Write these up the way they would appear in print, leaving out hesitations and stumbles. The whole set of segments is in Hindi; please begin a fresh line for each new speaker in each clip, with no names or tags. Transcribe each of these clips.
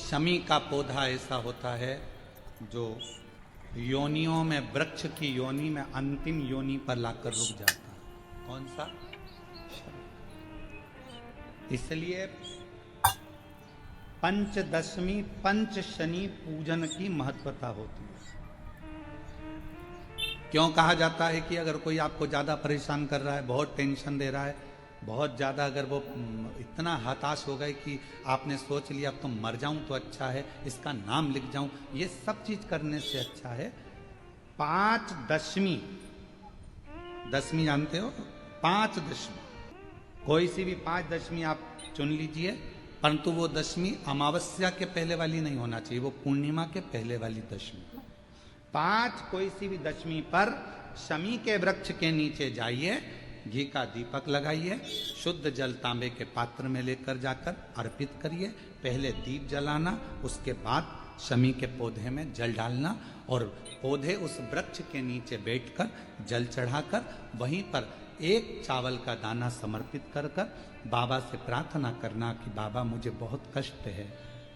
शमी का पौधा ऐसा होता है जो योनियों में, वृक्ष की योनि में अंतिम योनि पर लाकर रुक जाता है। कौन सा? इसलिए पंचदशमी पंच शनि पूजन की महत्वता होती है। क्यों कहा जाता है कि अगर कोई आपको ज्यादा परेशान कर रहा है, बहुत टेंशन दे रहा है, बहुत ज्यादा अगर वो इतना हताश हो गए कि आपने सोच लिया अब तो मर जाऊं तो अच्छा है, इसका नाम लिख जाऊं, ये सब चीज करने से अच्छा है पांच दशमी। दशमी जानते हो? पांच दशमी, कोई सी भी पांच दशमी आप चुन लीजिए, परंतु वो दशमी अमावस्या के पहले वाली नहीं होना चाहिए, वो पूर्णिमा के पहले वाली दशमी। पांच कोई सी भी दशमी पर शमी के वृक्ष के नीचे जाइए, घी का दीपक लगाइए, शुद्ध जल तांबे के पात्र में लेकर जाकर अर्पित करिए। पहले दीप जलाना, उसके बाद शमी के पौधे में जल डालना और पौधे उस वृक्ष के नीचे बैठकर जल चढ़ाकर वहीं पर एक चावल का दाना समर्पित कर कर बाबा से प्रार्थना करना कि बाबा मुझे बहुत कष्ट है,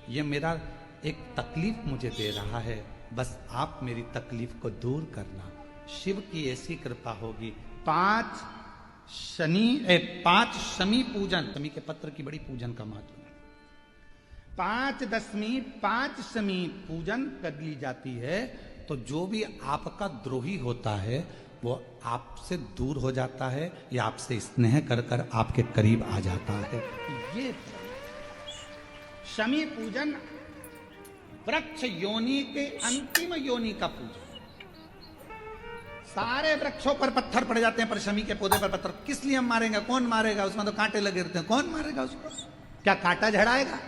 ये मेरा एक तकलीफ मुझे दे रहा है, बस आप मेरी तकलीफ को दूर करना। शिव की ऐसी कृपा होगी। पांच शमी पूजन, शमी के पत्र की बड़ी पूजन का महत्व है। पांच दशमी पांच शमी पूजन कर ली जाती है तो जो भी आपका द्रोही होता है वो आपसे दूर हो जाता है या आपसे स्नेह कर कर आपके करीब आ जाता है। ये शमी पूजन वृक्ष योनि के अंतिम योनि का पूजन। सारे वृक्षों पर पत्थर पड़ जाते हैं पर शमी के पौधे पर पत्थर किस लिए हम मारेंगे? कौन मारेगा? उसमें तो कांटे लगे रहते हैं, कौन मारेगा उसको? क्या कांटा झड़ाएगा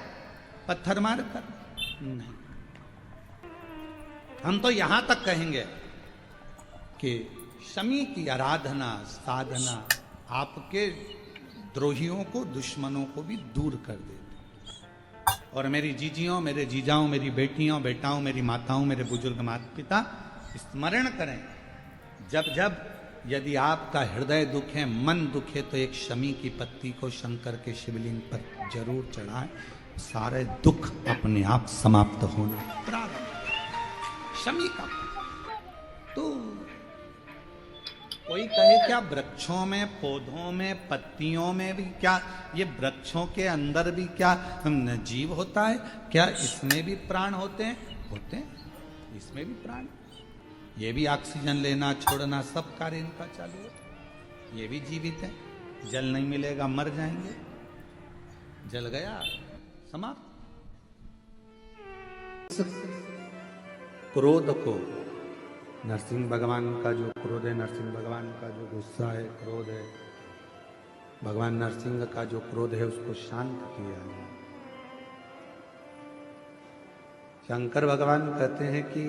पत्थर मार कर? नहीं। हम तो यहां तक कहेंगे कि शमी की आराधना साधना आपके द्रोहियों को, दुश्मनों को भी दूर कर देती। और मेरी जीजियों, मेरे जीजाओं, मेरी बेटियों, बेटाओं, मेरी माताओं, मेरे बुजुर्ग माता पिता स्मरण करें, जब जब यदि आपका हृदय दुखे, मन दुखे, तो एक शमी की पत्ती को शंकर के शिवलिंग पर जरूर चढ़ाएं, सारे दुख अपने आप समाप्त होना प्रारंभ। शमी का तो कोई कहे क्या वृक्षों में, पौधों में, पत्तियों में भी क्या, ये वृक्षों के अंदर भी क्या जीव होता है? क्या इसमें भी प्राण होते हैं? होते हैं, इसमें भी प्राण। ये भी ऑक्सीजन लेना छोड़ना सब कार्य इनका चालू है, ये भी जीवित है। जल नहीं मिलेगा मर जाएंगे, जल गया समाप्त। क्रोध को, नरसिंह भगवान का जो क्रोध है, नरसिंह भगवान का जो गुस्सा है, क्रोध है, भगवान नरसिंह का जो क्रोध है उसको शांत किया है। शंकर भगवान कहते हैं कि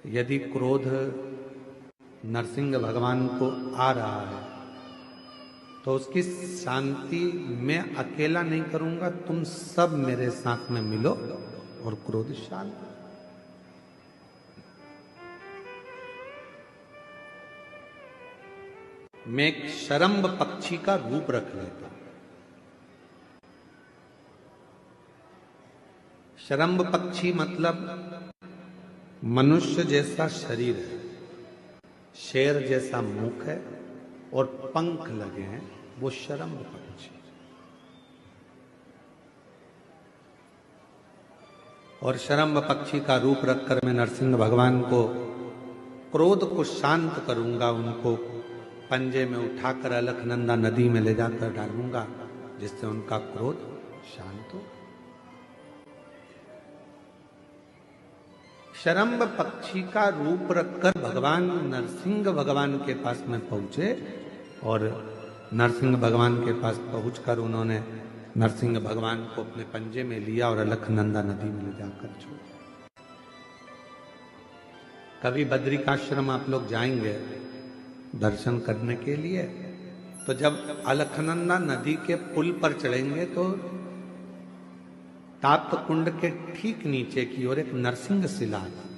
यदि क्रोध नरसिंह भगवान को आ रहा है तो उसकी शांति मैं अकेला नहीं करूंगा, तुम सब मेरे साथ में मिलो और क्रोध शांत। मैं एक शरम्भ पक्षी का रूप रख लेता हूं। शरम्भ पक्षी मतलब मनुष्य जैसा शरीर है, शेर जैसा मुख है और पंख लगे हैं, वो शरम्भ पक्षी। और शरम्भ पक्षी का रूप रखकर मैं नरसिंह भगवान को क्रोध को शांत करूंगा, उनको पंजे में उठाकर अलकनंदा नदी में ले जाकर डालूंगा, जिससे उनका क्रोध शांत हो। शरम्भ पक्षी का रूप रखकर भगवान नरसिंह भगवान के पास में पहुंचे और नरसिंह भगवान के पास पहुंचकर उन्होंने नरसिंह भगवान को अपने पंजे में लिया और अलकनंदा नदी में ले जाकर छोड़ा। कभी बद्रिकाश्रम आप लोग जाएंगे दर्शन करने के लिए, तो जब अलकनंदा नदी के पुल पर चढ़ेंगे तो ताप्त कुंड के ठीक नीचे की ओर एक नरसिंह शिला है।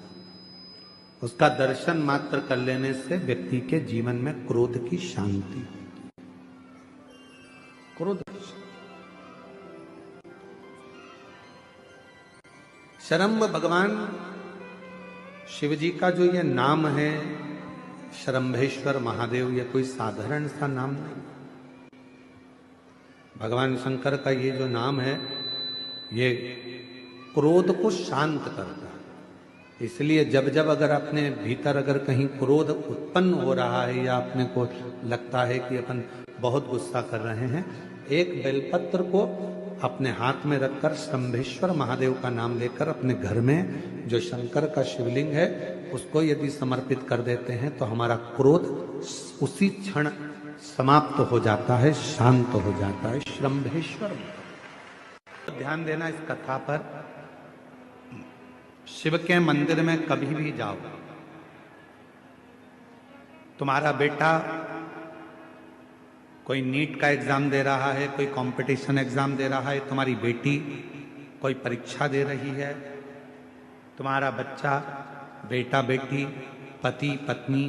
उसका दर्शन मात्र कर लेने से व्यक्ति के जीवन में क्रोध की शांति, क्रोध शरम्भ भगवान शिव जी का जो ये नाम है शरम्भेश्वर महादेव, ये कोई साधारण सा नाम नहीं। भगवान शंकर का ये जो नाम है ये क्रोध को शांत करता है। इसलिए जब जब अगर अपने भीतर अगर कहीं क्रोध उत्पन्न हो रहा है या अपने को लगता है कि अपन बहुत गुस्सा कर रहे हैं, एक बेलपत्र को अपने हाथ में रखकर शंभेश्वर महादेव का नाम लेकर अपने घर में जो शंकर का शिवलिंग है उसको यदि समर्पित कर देते हैं तो हमारा क्रोध उसी क्षण समाप्त हो जाता है, शांत हो जाता है। शंभेश्वर ध्यान देना इस कथा पर। शिव के मंदिर में कभी भी जाओ, तुम्हारा बेटा कोई नीट का एग्जाम दे रहा है, कोई कंपटीशन एग्जाम दे रहा है, तुम्हारी बेटी कोई परीक्षा दे रही है, तुम्हारा बच्चा, बेटा बेटी, पति पत्नी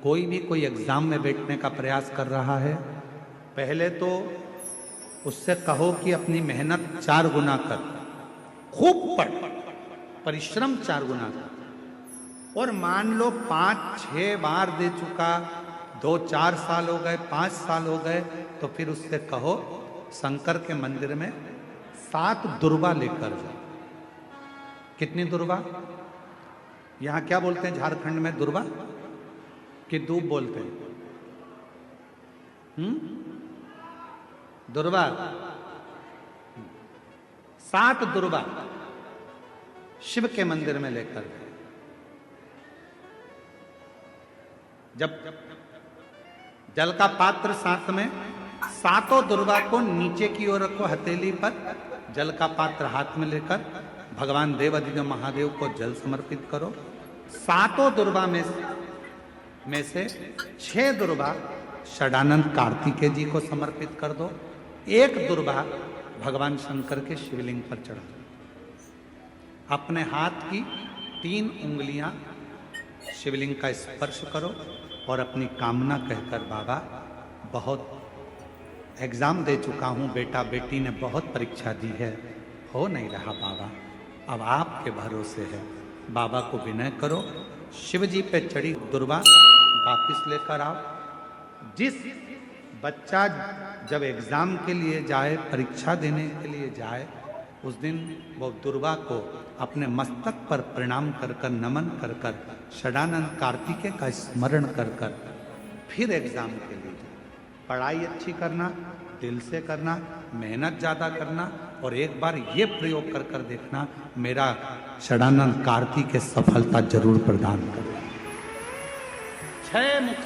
कोई भी कोई एग्जाम में बैठने का प्रयास कर रहा है, पहले तो उससे कहो कि अपनी मेहनत 4 गुना कर, खूब पढ़, परिश्रम 4 गुना कर। और मान लो 5-6 बार दे चुका, 2-4 साल हो गए, 5 साल हो गए, तो फिर उससे कहो शंकर के मंदिर में 7 दुर्वा लेकर जाओ। कितनी दुर्वा? यहां क्या बोलते हैं झारखंड में? दुर्वा कि दूब बोलते हैं? दुर्वा। 7 दुर्वा शिव के मंदिर में लेकर गए। जब जल का पात्र साथ में, 7 दुर्वा को नीचे की ओर रखो हथेली पर, जल का पात्र हाथ में लेकर भगवान देवाधिदेव महादेव को जल समर्पित करो। 7 दुर्वा में से 6 दुर्वा षडानंद कार्तिकेय जी को समर्पित कर दो, 1 दुर्वा भगवान शंकर के शिवलिंग पर चढ़ा दो। अपने हाथ की 3 उंगलियां शिवलिंग का स्पर्श करो और अपनी कामना कहकर, बाबा बहुत एग्जाम दे चुका हूं, बेटा बेटी ने बहुत परीक्षा दी है, हो नहीं रहा बाबा, अब आपके भरोसे है। बाबा को विनय करो, शिव जी पे चढ़ी दुर्वा वापिस लेकर आओ। जिस बच्चा जब एग्जाम के लिए जाए, परीक्षा देने के लिए जाए, उस दिन वो दुर्वा को अपने मस्तक पर प्रणाम कर कर, नमन कर कर, षडानंद कार्तिकेय का स्मरण कर कर फिर एग्जाम के लिए जाए। पढ़ाई अच्छी करना, दिल से करना, मेहनत ज़्यादा करना, और एक बार ये प्रयोग कर कर देखना, मेरा षडानंद कार्तिकेय सफलता जरूर प्रदान करे। 6 मुख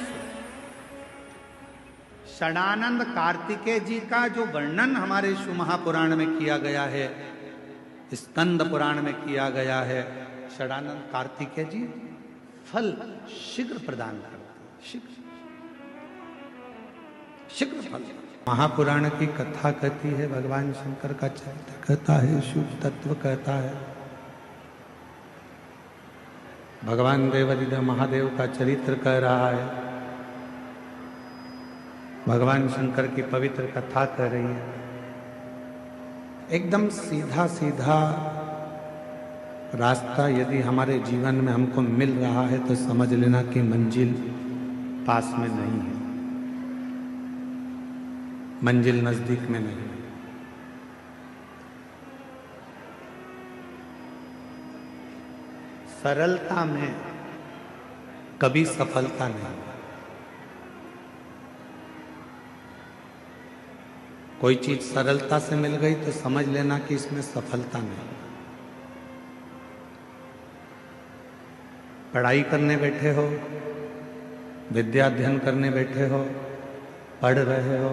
षडानंद कार्तिकेय जी का जो वर्णन हमारे शिव महापुराण में किया गया है, स्कंद पुराण में किया गया है, षडानंद कार्तिकेय जी फल शीघ्र प्रदान करते हैं, शीघ्र फल। महापुराण की कथा कहती है, भगवान शंकर का चरित्र कहता है, शिव तत्व कहता है, भगवान देवाधिदेव महादेव का चरित्र कह रहा है, भगवान शंकर की पवित्र कथा कह रही है। एकदम सीधा सीधा रास्ता यदि हमारे जीवन में हमको मिल रहा है तो समझ लेना कि मंजिल पास में नहीं है, मंजिल नजदीक में नहीं है। सरलता में कभी सफलता नहीं। कोई चीज सरलता से मिल गई तो समझ लेना कि इसमें सफलता नहीं। पढ़ाई करने बैठे हो, विद्या अध्ययन करने बैठे हो, पढ़ रहे हो,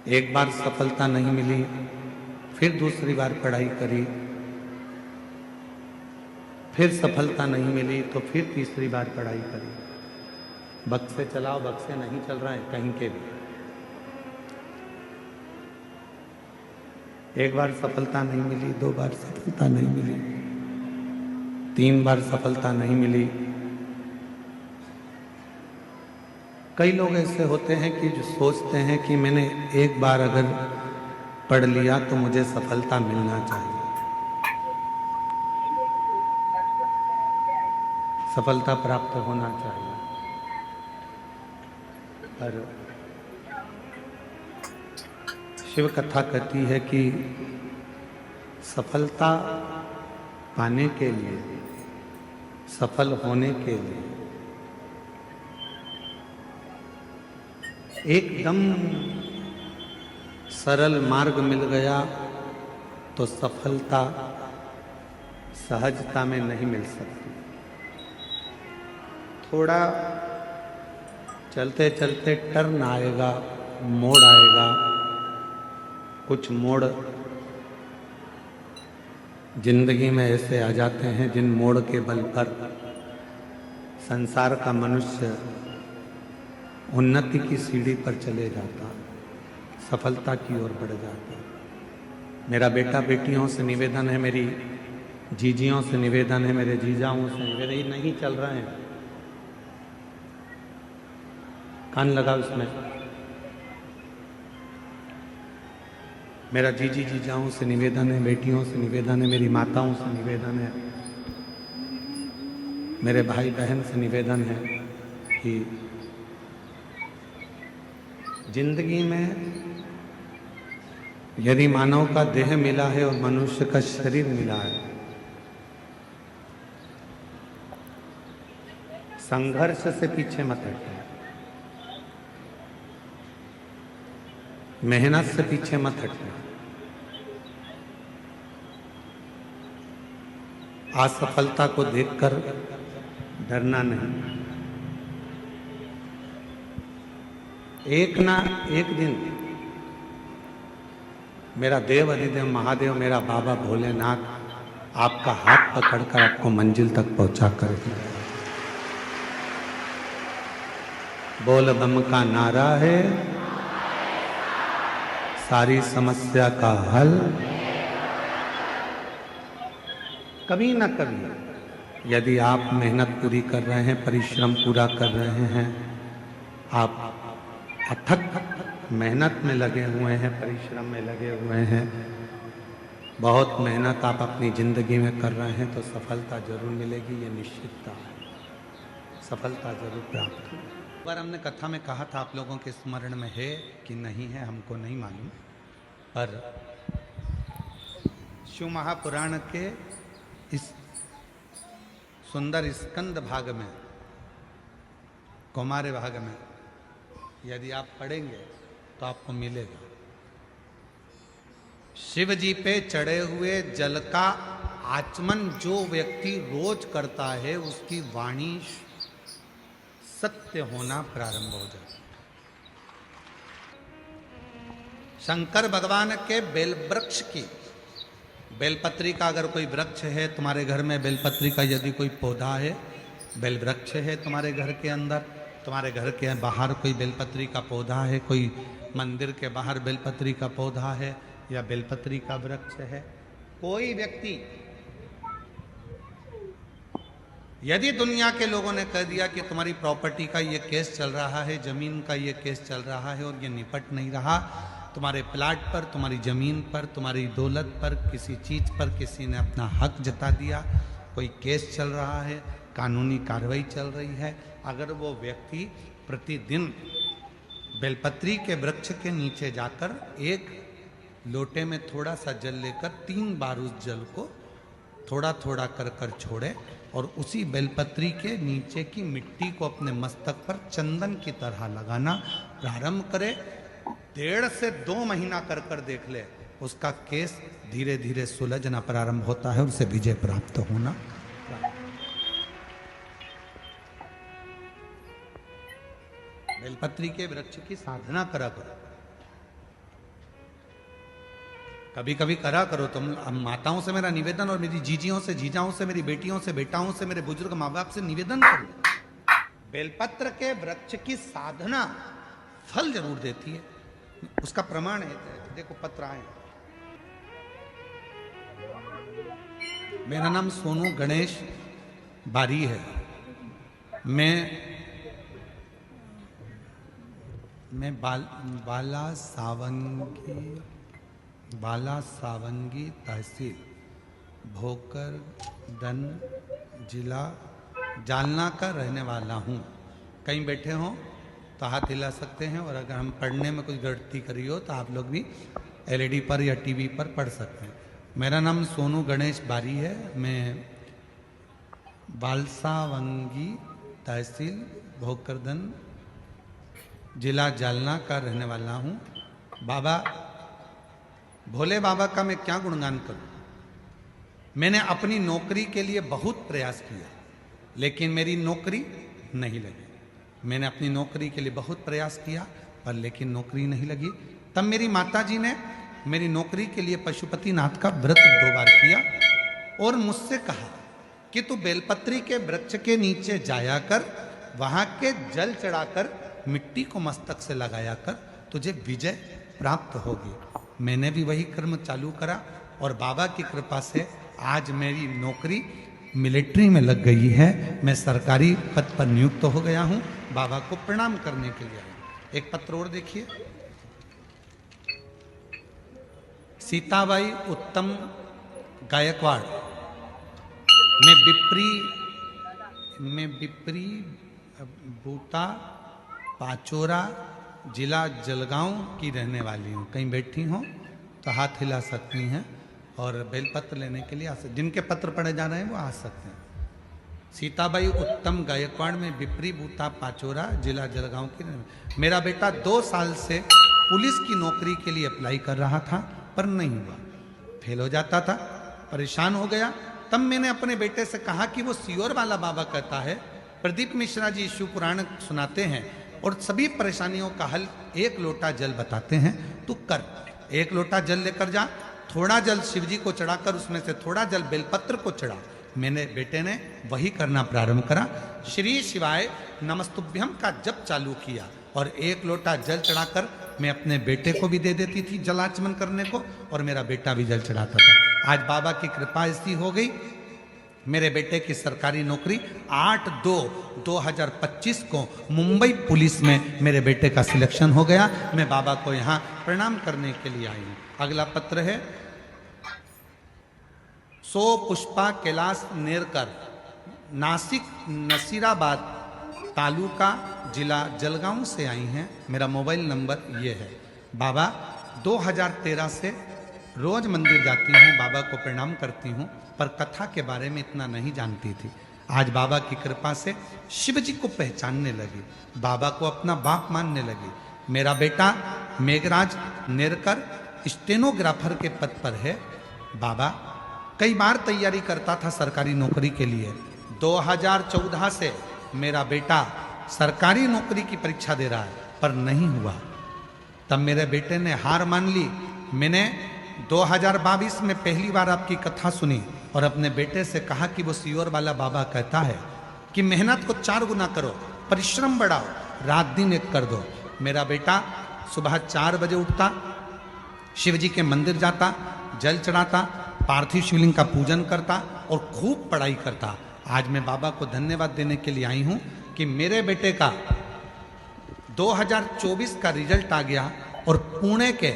एक बार सफलता नहीं मिली, फिर दूसरी बार पढ़ाई करी, फिर सफलता नहीं मिली तो फिर तीसरी बार पढ़ाई करी। बक्से चलाओ, बक्से नहीं चल रहा है कहीं के भी। एक बार सफलता नहीं मिली, 2 बार सफलता नहीं मिली, 3 बार सफलता नहीं मिली। कई लोग ऐसे होते हैं कि जो सोचते हैं कि मैंने एक बार अगर पढ़ लिया तो मुझे सफलता मिलना चाहिए, सफलता प्राप्त होना चाहिए। पर शिव कथा कहती है कि सफलता पाने के लिए, सफल होने के लिए एकदम सरल मार्ग मिल गया तो सफलता सहजता में नहीं मिल सकती। थोड़ा चलते चलते टर्न आएगा, मोड़ आएगा। कुछ मोड़ जिंदगी में ऐसे आ जाते हैं जिन मोड़ के बल पर संसार का मनुष्य उन्नति की सीढ़ी पर चले जाता, सफलता की ओर बढ़ जाता। मेरा बेटा बेटियों से निवेदन है, मेरी जीजियों से निवेदन है, मेरे जीजाओं से निवेदन, ये नहीं चल रहे हैं, कान लगा उसमें। मेरा जीजी जीजाओं से निवेदन है, बेटियों से निवेदन है, मेरी माताओं से निवेदन है, मेरे भाई बहन से निवेदन है कि जिंदगी में यदि मानव का देह मिला है और मनुष्य का शरीर मिला है, संघर्ष से पीछे मत हटना, मेहनत से पीछे मत हटना, असफलता को देखकर डरना नहीं। एक ना एक दिन मेरा देव अधिदेव महादेव, मेरा बाबा भोलेनाथ आपका हाथ पकड़कर आपको मंजिल तक पहुंचा कर बोल बम का नारा है, सारी समस्या का हल। कभी ना कभी यदि आप मेहनत पूरी कर रहे हैं, परिश्रम पूरा कर रहे हैं, आप अथक मेहनत में लगे हुए हैं, परिश्रम में लगे हुए हैं, बहुत मेहनत आप अपनी जिंदगी में कर रहे हैं, तो सफलता जरूर मिलेगी, ये निश्चितता है, सफलता जरूर प्राप्त होगी। एक बार हमने कथा में कहा था, आप लोगों के स्मरण में है कि नहीं है हमको नहीं मालूम, पर शिव महापुराण के इस सुंदर स्कंद भाग में, कौमार्य भाग में यदि आप पढ़ेंगे तो आपको मिलेगा। शिव जी पे चढ़े हुए जल का आचमन जो व्यक्ति रोज करता है, उसकी वाणी सत्य होना प्रारंभ हो जाता है। शंकर भगवान के बेल वृक्ष की, बेलपत्री का अगर कोई वृक्ष है तुम्हारे घर में, बेलपत्री का यदि कोई पौधा है, बेल वृक्ष है तुम्हारे घर के अंदर, तुम्हारे घर के बाहर कोई बेलपत्री का पौधा है, कोई मंदिर के बाहर बेलपत्री का पौधा है या बेलपत्री का वृक्ष है, कोई व्यक्ति यदि दुनिया के लोगों ने कह दिया कि तुम्हारी प्रॉपर्टी का ये केस चल रहा है, जमीन का ये केस चल रहा है और ये निपट नहीं रहा, तुम्हारे प्लाट पर, तुम्हारी जमीन पर, तुम्हारी दौलत पर, किसी चीज पर किसी ने अपना हक जता दिया, कोई केस चल रहा है, कानूनी कार्रवाई चल रही है, अगर वो व्यक्ति प्रतिदिन बेलपत्री के वृक्ष के नीचे जाकर एक लोटे में थोड़ा सा जल लेकर 3 बार उस जल को थोड़ा थोड़ा कर कर छोड़े और उसी बेलपत्री के नीचे की मिट्टी को अपने मस्तक पर चंदन की तरह लगाना प्रारंभ करे, 1.5 से 2 महीना कर कर देख ले, उसका केस धीरे धीरे सुलझना प्रारंभ होता है, उसे विजय प्राप्त होना। बेलपत्री के वृक्ष की साधना करा करो, कभी कभी करा करो तुम। माताओं से मेरा निवेदन और मेरी जीजियों से, जीजाओं से, मेरी बेटियों से, बेटाओं से, मेरे बुजुर्ग माँ बाप से निवेदन करो, बेलपत्र के वृक्ष की साधना फल जरूर देती है। उसका प्रमाण है, देखो पत्र आए। मेरा नाम सोनू गणेश बारी है, मैं बाला सावन की बाला सावंगी तहसील भोकर दन जिला जालना का रहने वाला हूँ। कहीं बैठे हो तो हाथ हिला सकते हैं, और अगर हम पढ़ने में कुछ गलती करी हो तो आप लोग भी एलईडी पर या टीवी पर पढ़ सकते हैं। मेरा नाम सोनू गणेश बारी है। मैं बालसावंगी तहसील भोकरदन जिला जालना का रहने वाला हूँ। बाबा भोले बाबा का मैं क्या गुणगान करूँ। मैंने अपनी नौकरी के लिए बहुत प्रयास किया, लेकिन मेरी नौकरी नहीं लगी। मैंने अपनी नौकरी के लिए बहुत प्रयास किया, पर लेकिन नौकरी नहीं लगी। तब मेरी माताजी ने मेरी नौकरी के लिए पशुपतिनाथ का व्रत 2 बार किया और मुझसे कहा कि तू बेलपत्री के वृक्ष के नीचे जाया कर, वहां के जल चढ़ाकर मिट्टी को मस्तक से लगाया कर, तुझे विजय प्राप्त होगी। मैंने भी वही कर्म चालू करा और बाबा की कृपा से आज मेरी नौकरी मिलिट्री में लग गई है। मैं सरकारी पद पर नियुक्त हो गया हूं। बाबा को प्रणाम करने के लिए आया। एक पत्र और देखिए। सीताबाई उत्तम गायकवाड़ मैं बिप्री बूटा पाचोरा जिला जलगांव की रहने वाली हूँ। कहीं बैठी हो तो हाथ हिला सकती हैं और बेलपत्र लेने के लिए आ सकते। जिनके पत्र पढ़े जा रहे हैं वो आ सकते हैं। सीताबाई उत्तम गायकवाड़ में बिप्री बूटा पाचोरा जिला जलगांव की। मेरा बेटा 2 साल से पुलिस की नौकरी के लिए अप्लाई कर रहा था, पर नहीं हुआ, फेल हो जाता था, परेशान हो गया। तब मैंने अपने बेटे से कहा कि वो सियोर वाला बाबा कहता है, प्रदीप मिश्रा जी शिव पुराण सुनाते हैं और सभी परेशानियों का हल 1 लोटा जल बताते हैं। तू कर, 1 लोटा जल लेकर जा, थोड़ा जल शिव जी को चढ़ाकर उसमें से थोड़ा जल बेलपत्र को चढ़ा। मैंने बेटे ने वही करना प्रारंभ करा। श्री शिवाय नमस्तुभ्यम का जप चालू किया और 1 लोटा जल चढ़ाकर मैं अपने बेटे को भी दे देती थी जलाचमन करने को, और मेरा बेटा भी जल चढ़ाता था। आज बाबा की कृपा ऐसी हो गई, मेरे बेटे की सरकारी नौकरी 8/2/2025 को मुंबई पुलिस में मेरे बेटे का सिलेक्शन हो गया। मैं बाबा को यहाँ प्रणाम करने के लिए आई हूँ। अगला पत्र है सो पुष्पा कैलाश नेरकर, नासिक नसीराबाद तालुका जिला जलगांव से आई हैं। मेरा मोबाइल नंबर ये है। बाबा 2013 से रोज मंदिर जाती हूँ, बाबा को प्रणाम करती हूँ, पर कथा के बारे में इतना नहीं जानती थी। आज बाबा की कृपा से शिव जी को पहचानने लगी, बाबा को अपना बाप मानने लगी। मेरा बेटा मेघराज नेरकर स्टेनोग्राफर के पद पर है। बाबा कई बार तैयारी करता था सरकारी नौकरी के लिए। 2014 से मेरा बेटा सरकारी नौकरी की परीक्षा दे रहा है, पर नहीं हुआ। तब मेरे बेटे ने हार मान ली। मैंने 2022 में पहली बार आपकी कथा सुनी और अपने बेटे से कहा कि वो सियोर वाला बाबा कहता है कि मेहनत को 4 गुना करो, परिश्रम बढ़ाओ, रात दिन एक कर दो। मेरा बेटा सुबह 4 बजे उठता, शिव जी के मंदिर जाता, जल चढ़ाता, पार्थिव शिवलिंग का पूजन करता और खूब पढ़ाई करता। आज मैं बाबा को धन्यवाद देने के लिए आई हूं कि मेरे बेटे का 2024 का रिजल्ट आ गया और पुणे के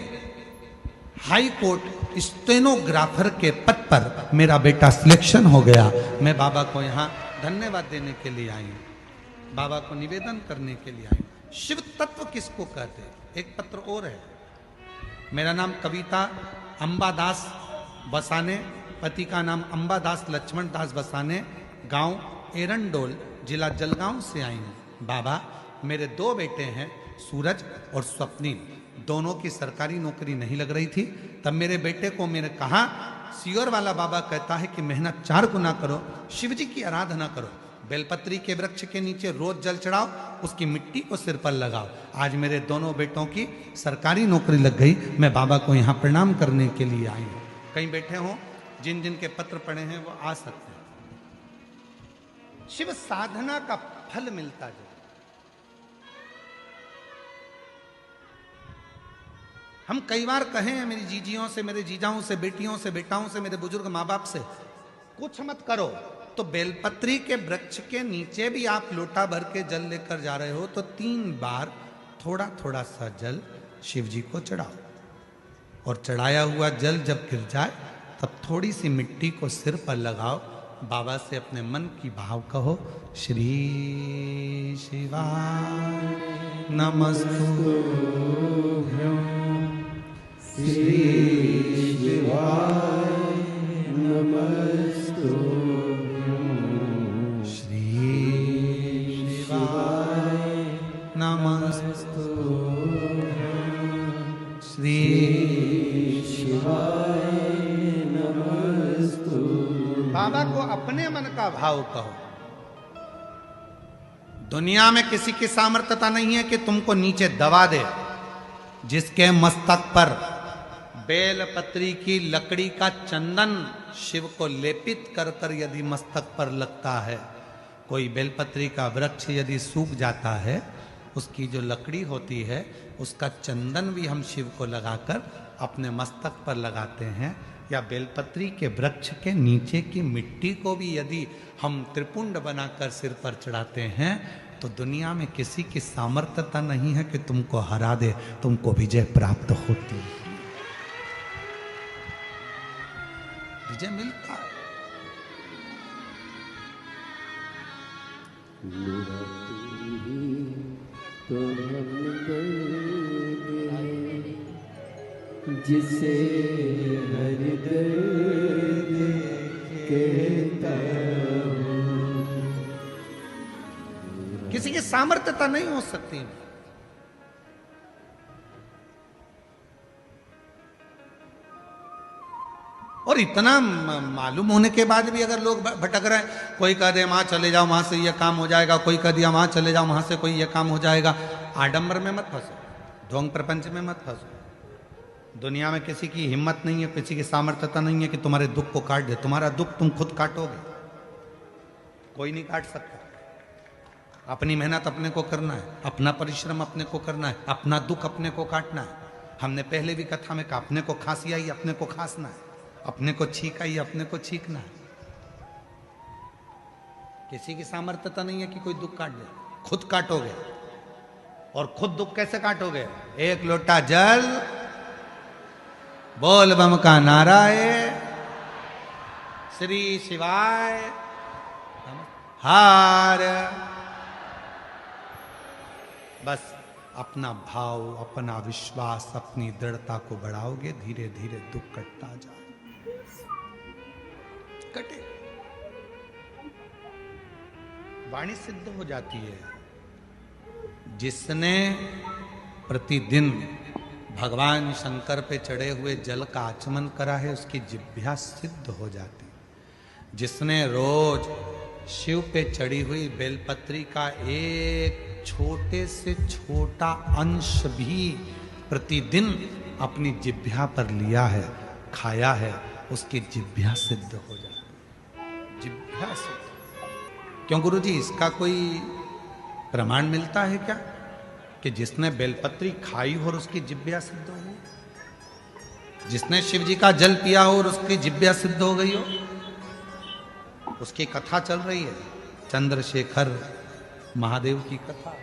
हाई कोर्ट स्टेनोग्राफर के पद पर मेरा बेटा सिलेक्शन हो गया। मैं बाबा को यहाँ धन्यवाद देने के लिए आई हूँ, बाबा को निवेदन करने के लिए आई हूँ। शिव तत्व किसको कहते हैं? एक पत्र और है। मेरा नाम कविता अंबादास बसाने, पति का नाम अंबादास लक्ष्मण दास बसाने, गांव एरंडोल जिला जलगांव से आई हूँ। बाबा मेरे 2 बेटे हैं, सूरज और स्वप्निल, दोनों की सरकारी नौकरी नहीं लग रही थी। तब मेरे बेटे को मैंने कहा, सियोर वाला बाबा कहता है कि मेहनत 4 गुना करो, शिव जी की आराधना करो, बेलपत्री के वृक्ष के नीचे रोज जल चढ़ाओ, उसकी मिट्टी को सिर पर लगाओ। आज मेरे दोनों बेटों की सरकारी नौकरी लग गई। मैं बाबा को यहाँ प्रणाम करने के लिए आई हूँ। कहीं बैठे हों, जिन जिन के पत्र पढ़े हैं वो आ सकते हैं। शिव साधना का फल मिलता है। हम कई बार कहे हैं मेरी जीजियों से, मेरे जीजाओं से, बेटियों से, बेटाओं से, मेरे बुजुर्ग माँ बाप से, कुछ मत करो तो बेलपत्री के वृक्ष के नीचे भी आप लोटा भर के जल लेकर जा रहे हो तो 3 बार थोड़ा थोड़ा सा जल शिव जी को चढ़ाओ और चढ़ाया हुआ जल जब गिर जाए तब थोड़ी सी मिट्टी को सिर पर लगाओ, बाबा से अपने मन की भाव कहो, श्री शिवाय नमस्तुभ्यं, श्री शिवाय नमस्तुभ्यं, श्री शिवाय नमस्तुभ्यं, श्री शिवाय नमस्तुभ्यं। बाबा को अपने मन का भाव कहो। दुनिया में किसी की सामर्थ्यता नहीं है कि तुमको नीचे दबा दे। जिसके मस्तक पर बेलपत्री की लकड़ी का चंदन शिव को लेपित कर कर यदि मस्तक पर लगता है, कोई बेलपत्री का वृक्ष यदि सूख जाता है, उसकी जो लकड़ी होती है उसका चंदन भी हम शिव को लगाकर अपने मस्तक पर लगाते हैं, या बेलपत्री के वृक्ष के नीचे की मिट्टी को भी यदि हम त्रिपुंड बनाकर सिर पर चढ़ाते हैं, तो दुनिया में किसी की सामर्थ्यता नहीं है कि तुमको हरा दे, तुमको विजय प्राप्त होती है, विजय मिलता है।
तो हम जिसे हर दर्द कहता हूँ।
किसी की सामर्थ्यता नहीं हो सकती। और इतना मालूम होने के बाद भी अगर लोग भटक रहे हैं, कोई कह दे वहां चले जाओ वहां से ये काम हो जाएगा, कोई कह दिया वहां चले जाओ वहां से कोई ये काम हो जाएगा। आडंबर में मत फंसो, ढोंग प्रपंच में मत फंसो। दुनिया में किसी की हिम्मत नहीं है, किसी की सामर्थ्यता नहीं है कि तुम्हारे दुख को काट दे। तुम्हारा दुख तुम खुद काटोगे, कोई नहीं काट सकता। अपनी मेहनत अपने को करना है, अपना परिश्रम अपने को करना है, अपना दुख अपने को काटना है। हमने पहले भी कथा में कहा, अपने को खांसी आई अपने को खांसना है, अपने को छींक आई अपने को छींकना है। किसी की सामर्थ्यता नहीं है कि कोई दुख काट दे, खुद काटोगे। और खुद दुख कैसे काटोगे? एक लोटा जल, बोल बम का नारा है, श्री शिवाय हार। बस अपना भाव, अपना विश्वास, अपनी दृढ़ता को बढ़ाओगे, धीरे धीरे दुख कटता जाए, कटे। वाणी सिद्ध हो जाती है। जिसने प्रतिदिन भगवान शंकर पे चढ़े हुए जल का आचमन करा है, उसकी जिह्वा सिद्ध हो जाती। जिसने रोज शिव पे चढ़ी हुई बेलपत्री का एक छोटे से छोटा अंश भी प्रतिदिन अपनी जिह्वा पर लिया है, खाया है, उसकी जिह्वा सिद्ध हो जाती। जिह्वा सिद्ध। क्यों गुरुजी, इसका कोई प्रमाण मिलता है क्या कि जिसने बेलपत्री खाई हो और उसकी जिह्वा सिद्ध हो गई? जिसने शिव जी का जल पिया हो और उसकी जिह्वा सिद्ध हो गई हो? उसकी कथा चल रही है, चंद्रशेखर महादेव की कथा चल रही है।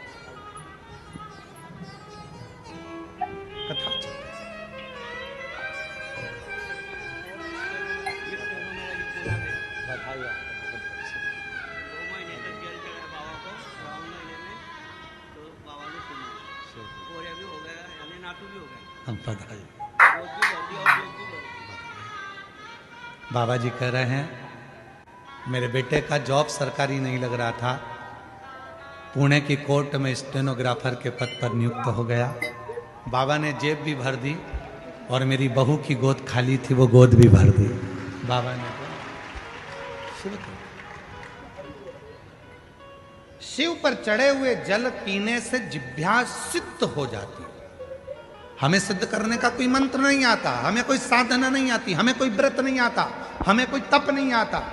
हम बधाई। बाबा जी कह रहे हैं, मेरे बेटे का जॉब सरकारी नहीं लग रहा था, पुणे की कोर्ट में स्टेनोग्राफर के पद पर नियुक्त हो गया। बाबा ने जेब भी भर दी और मेरी बहू की गोद खाली थी, वो गोद भी भर दी। बाबा ने शिव पर चढ़े हुए जल पीने से जिह्वा सिद्ध हो जाती। हमें सिद्ध करने का कोई मंत्र नहीं आता, हमें कोई साधना नहीं आती, हमें कोई व्रत नहीं आता, हमें कोई तप नहीं आता।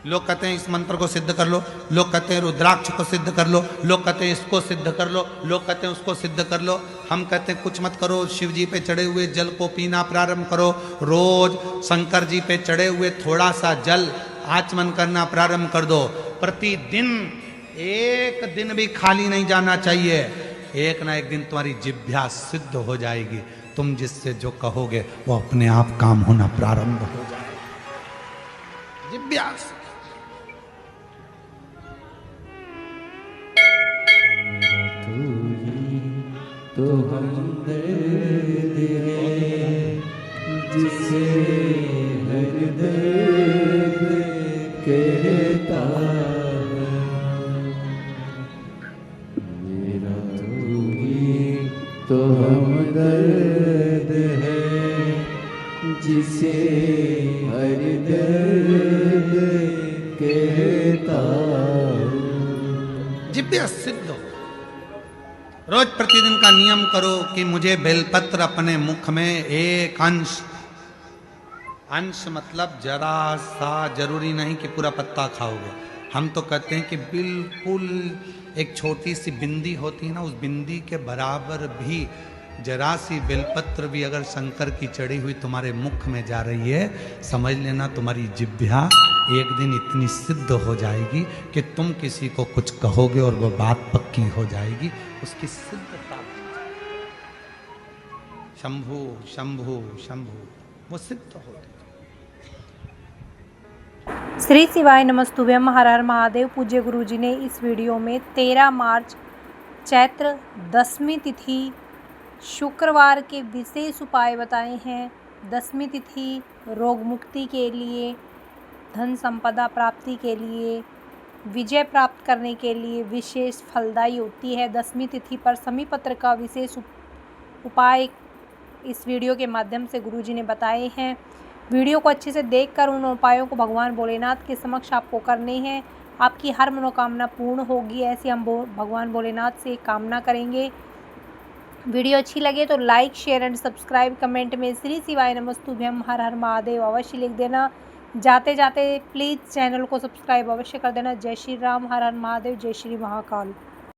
लोग कहते हैं इस मंत्र को सिद्ध कर लो, लोग कहते हैं रुद्राक्ष को सिद्ध कर लो, लोग कहते हैं इसको सिद्ध कर लो, लोग कहते हैं उसको सिद्ध कर लो। हम कहते हैं कुछ मत करो, शिव जी पे चढ़े हुए जल को पीना प्रारंभ करो। रोज शंकर जी पे चढ़े हुए थोड़ा सा जल आचमन करना प्रारंभ कर दो। प्रतिदिन एक दिन भी खाली नहीं जाना चाहिए। एक ना एक दिन तुम्हारी जिह्वा सिद्ध हो जाएगी, तुम जिससे जो कहोगे वो अपने आप काम होना प्रारंभ हो जाए। जिज्ञास
तू ही तो हमदर्द है जिसे हर दर्द कहता है। मेरा तू ही तो हमदर्द है जिसे हर दर्द कहता है।
जिज्ञा सिद्ध हो। रोज प्रतिदिन का नियम करो कि मुझे बेलपत्र अपने मुख में एक अंश मतलब जरा सा, जरूरी नहीं कि पूरा पत्ता खाओगे। हम तो कहते हैं कि बिल्कुल एक छोटी सी बिंदी होती है ना, उस बिंदी के बराबर भी जरा सी बेलपत्र भी अगर शंकर की चढ़ी हुई तुम्हारे मुख में जा रही है, समझ लेना तुम्हारी जिह्वा एक दिन इतनी सिद्ध हो जाएगी कि तुम किसी को कुछ कहोगे और वो बात पक्की हो जाएगी, उसकी सिद्धता। शंभु शंभु शंभु, वो सिद्ध होती।
श्री शिवाय नमस्तुभ्यम, हर हर महादेव। पूज्य गुरुजी ने इस वीडियो में 13 मार्च चैत्र दशमी तिथि शुक्रवार के विशेष उपाय बताए हैं। दशमी तिथि रोग मुक्ति के लिए, धन संपदा प्राप्ति के लिए, विजय प्राप्त करने के लिए विशेष फलदायी होती है। दशमी तिथि पर समीपत्र का विशेष उपाय इस वीडियो के माध्यम से गुरुजी ने बताए हैं। वीडियो को अच्छे से देखकर उन उपायों को भगवान भोलेनाथ के समक्ष आपको करने हैं। आपकी हर मनोकामना पूर्ण होगी, ऐसी हम भगवान भोलेनाथ से कामना करेंगे। वीडियो अच्छी लगे तो like, share and subscribe, comment में श्री शिवाय नमस्तुभ्यम हर हर महादेव अवश्य लिख देना। जाते जाते प्लीज़ चैनल को सब्सक्राइब अवश्य कर देना। जय श्री राम, हर हर महादेव, जय श्री महाकाल।